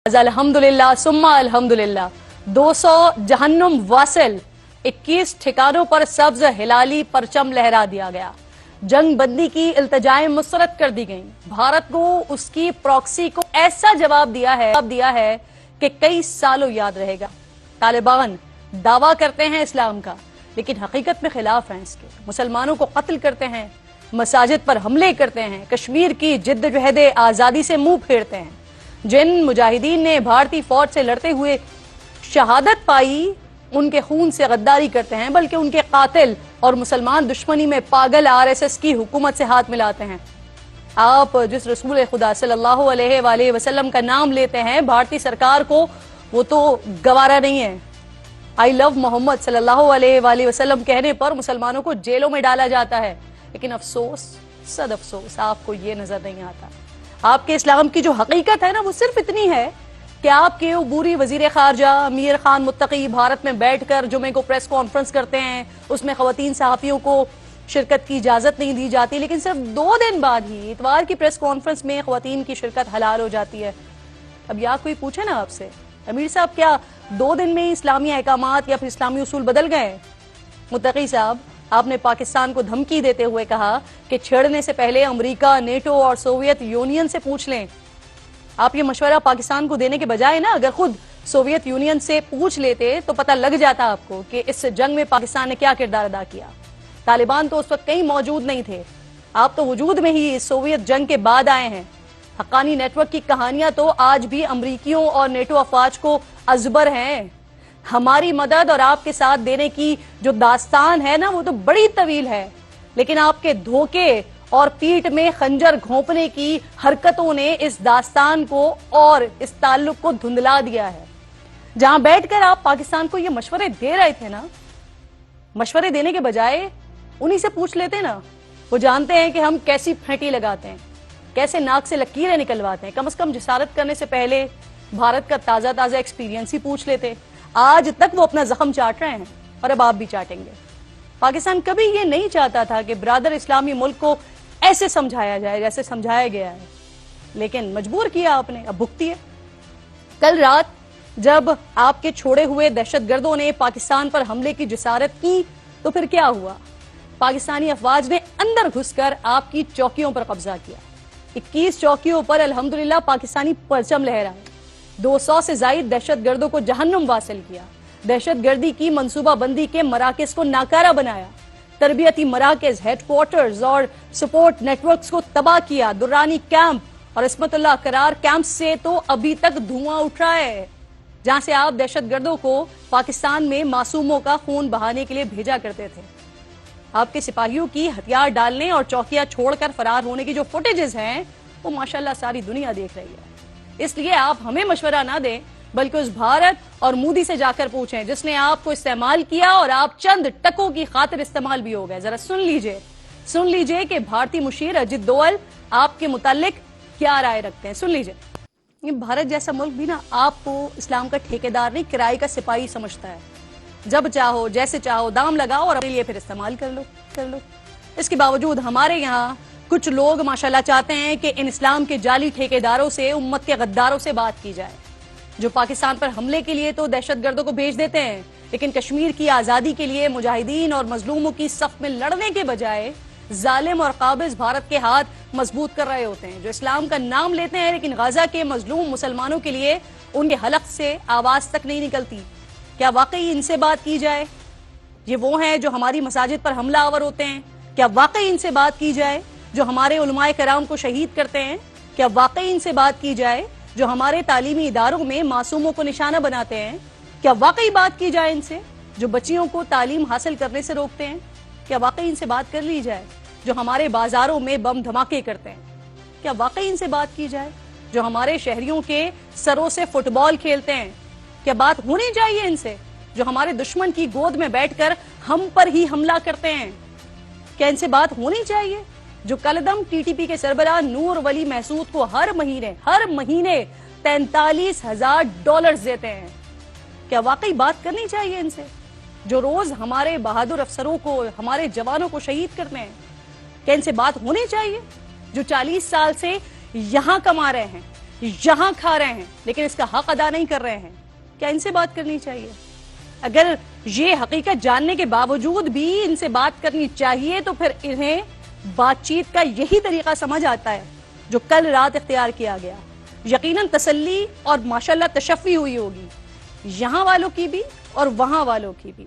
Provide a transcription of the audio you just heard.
अल्हम्दुलिल्लाह सुम्मा अल्हम्दुलिल्लाह 200 जहन्नुम वासिल 21 ठिकानों पर सब्ज हिलाली परचम लहरा दिया गया। जंग बंदी की इल्तजाएं मुस्तरद कर दी गईं। भारत को उसकी प्रॉक्सी को ऐसा जवाब दिया है कि कई सालों याद रहेगा। तालिबान दावा करते हैं इस्लाम का, लेकिन हकीकत में खिलाफ हैं इसके। मुसलमानों को कत्ल करते हैं, मसाजिद पर हमले करते हैं, कश्मीर की जिद्दोजहद आजादी से मुंह फेरते हैं। जिन मुजाहिदीन ने भारतीय फौज से लड़ते हुए शहादत पाई, उनके खून से गद्दारी करते हैं, बल्कि उनके कातिल और मुसलमान दुश्मनी में पागल आरएसएस की हुकूमत से हाथ मिलाते हैं। आप जिस रसूल खुदा सल्लल्लाहु अलैहि वसल्लम का नाम लेते हैं, भारतीय सरकार को वो तो गवारा नहीं है। आई लव मोहम्मद सल्लल्लाहु अलैहि वसल्लम कहने पर मुसलमानों को जेलों में डाला जाता है, लेकिन अफसोस सद अफसोस आपको ये नजर नहीं आता। आपके इस्लाम की जो हकीकत है ना, वो सिर्फ इतनी है कि आपके उबूरी वजीर खारजा मीर खान मुत्तकी भारत में बैठकर जुमे को प्रेस कॉन्फ्रेंस करते हैं, उसमें खवातीन सहाफियों को शिरकत की इजाजत नहीं दी जाती, लेकिन सिर्फ 2 दिन बाद ही इतवार की प्रेस कॉन्फ्रेंस में खवातीन की शिरकत हलाल हो जाती है। अब या कोई पूछे ना आपसे, अमीर साहब क्या 2 दिन में इस्लामी अहकामात या फिर इस्लामी उसूल बदल गए? मुत्तकी साहब, आपने पाकिस्तान को धमकी देते हुए कहा कि छेड़ने से पहले अमेरिका, नेटो और सोवियत यूनियन से पूछ लें। आप ये मशवरा पाकिस्तान को देने के बजाय ना, अगर खुद सोवियत यूनियन से पूछ लेते तो पता लग जाता आपको कि इस जंग में पाकिस्तान ने क्या किरदार अदा किया। तालिबान तो उस वक्त कहीं मौजूद नहीं थे, आप तो वजूद में ही सोवियत जंग के बाद आए हैं। हक्कानी नेटवर्क की कहानियां तो आज भी अमरीकियों और नेटो अफवाज को अजबर हैं। हमारी मदद और आपके साथ देने की जो दास्तान है ना, वो तो बड़ी तवील है, लेकिन आपके धोखे और पीठ में खंजर घोंपने की हरकतों ने इस दास्तान को और इस ताल्लुक को धुंधला दिया है। जहां बैठकर आप पाकिस्तान को ये मशवरे दे रहे थे ना, मशवरे देने के बजाय उन्हीं से पूछ लेते ना। वो जानते हैं कि हम कैसी फेंटी लगाते हैं, कैसे नाक से लकीरें निकलवाते हैं। कम से कम जिसारत करने से पहले भारत का ताजा ताजा एक्सपीरियंस ही पूछ लेते। आज तक वो अपना जख्म चाट रहे हैं और अब आप भी चाटेंगे। पाकिस्तान कभी ये नहीं चाहता था कि ब्रादर इस्लामी मुल्क को ऐसे समझाया जाए जैसे समझाया गया है, लेकिन मजबूर किया आपने, अब भुगती है। कल रात जब आपके छोड़े हुए दहशतगर्दों ने पाकिस्तान पर हमले की जिसारत की, तो फिर क्या हुआ? पाकिस्तानी अफवाज ने अंदर घुसकर आपकी चौकियों पर कब्जा किया। 21 चौकियों पर अल्हम्दुलिल्लाह पाकिस्तानी परचम लहराए। 200 से जायद दहशतगर्दों को जहन्नुम वासिल किया। दहशतगर्दी की मंसूबाबंदी के मराकज को नाकारा बनाया। तरबियती मराकज, हेडक्वार्टर्स और सपोर्ट नेटवर्क्स को तबाह किया। दुर्रानी कैंप और इस्मतुल्लाह करार कैंप से तो अभी तक धुआं उठ रहा है, जहां से आप दहशतगर्दों को पाकिस्तान में मासूमों का खून बहाने के लिए भेजा करते थे। आपके सिपाहियों की हथियार डालने और चौकियां छोड़कर फरार होने की जो फुटेजेस हैं, वो माशाल्लाह सारी दुनिया देख रही है। इसलिए आप हमें मशवरा ना दें, बल्कि उस भारत और मोदी से जाकर पूछें जिसने आपको इस्तेमाल किया और आप चंद टकों की खातिर इस्तेमाल भी हो गए। जरा सुन लीजिए कि भारतीय मुशीर अजित दोवल आपके मुतालिक क्या राय रखते हैं। सुन लीजिए। ये भारत जैसा मुल्क भी ना आपको इस्लाम का ठेकेदार नहीं, किराए का सिपाही समझता है। जब चाहो जैसे चाहो दाम लगाओ और अपने लिए फिर इस्तेमाल कर लो। इसके बावजूद हमारे यहाँ कुछ लोग माशाल्लाह चाहते हैं कि इन इस्लाम के जाली ठेकेदारों से, उम्मत के गद्दारों से बात की जाए, जो पाकिस्तान पर हमले के लिए तो दहशतगर्दों को भेज देते हैं, लेकिन कश्मीर की आजादी के लिए मुजाहिदीन और मजलूमों की सफ में लड़ने के बजाय जालिम और काबिज भारत के हाथ मजबूत कर रहे होते हैं, जो इस्लाम का नाम लेते हैं, लेकिन गाजा के मजलूम मुसलमानों के लिए उनके हलक से आवाज तक नहीं निकलती। क्या वाकई इनसे बात की जाए? ये वो हैं जो हमारी मसाजिद पर हमला आवर होते हैं। क्या वाकई इनसे बात की जाए जो हमारे उलमाए कराम को शहीद करते हैं? क्या वाकई इनसे बात की जाए जो हमारे तालीमी इदारों में मासूमों को निशाना बनाते हैं? क्या वाकई बात की जाए इनसे जो बच्चियों को तालीम हासिल करने से रोकते हैं? क्या वाकई इनसे बात कर ली जाए जो हमारे बाजारों में बम धमाके करते हैं? क्या वाकई इनसे बात की जाए जो हमारे शहरियों के सरों से फुटबॉल खेलते हैं? क्या बात होनी चाहिए इनसे जो हमारे दुश्मन की गोद में बैठकर हम पर ही हमला करते हैं? क्या इनसे बात होनी चाहिए जो कलदम टीटीपी के सरबराह नूर वली महसूद को हर महीने $43,000 देते हैं? क्या वाकई बात करनी चाहिए इनसे जो रोज हमारे बहादुर अफसरों को, हमारे जवानों को शहीद करते हैं? क्या इनसे बात होनी चाहिए जो 40 साल से यहां कमा रहे हैं, یہاں کھا رہے ہیں لیکن اس کا حق ادا نہیں کر رہے ہیں، کیا ان سے بات کرنی چاہیے؟ اگر یہ حقیقت جاننے کے باوجود بھی ان سے بات کرنی چاہیے تو پھر انہیں بات چیت کا یہی طریقہ سمجھ آتا ہے جو کل رات اختیار کیا گیا۔ یقیناً تسلی اور ماشاءاللہ تشفی ہوئی ہوگی یہاں والوں کی بھی اور وہاں والوں کی بھی۔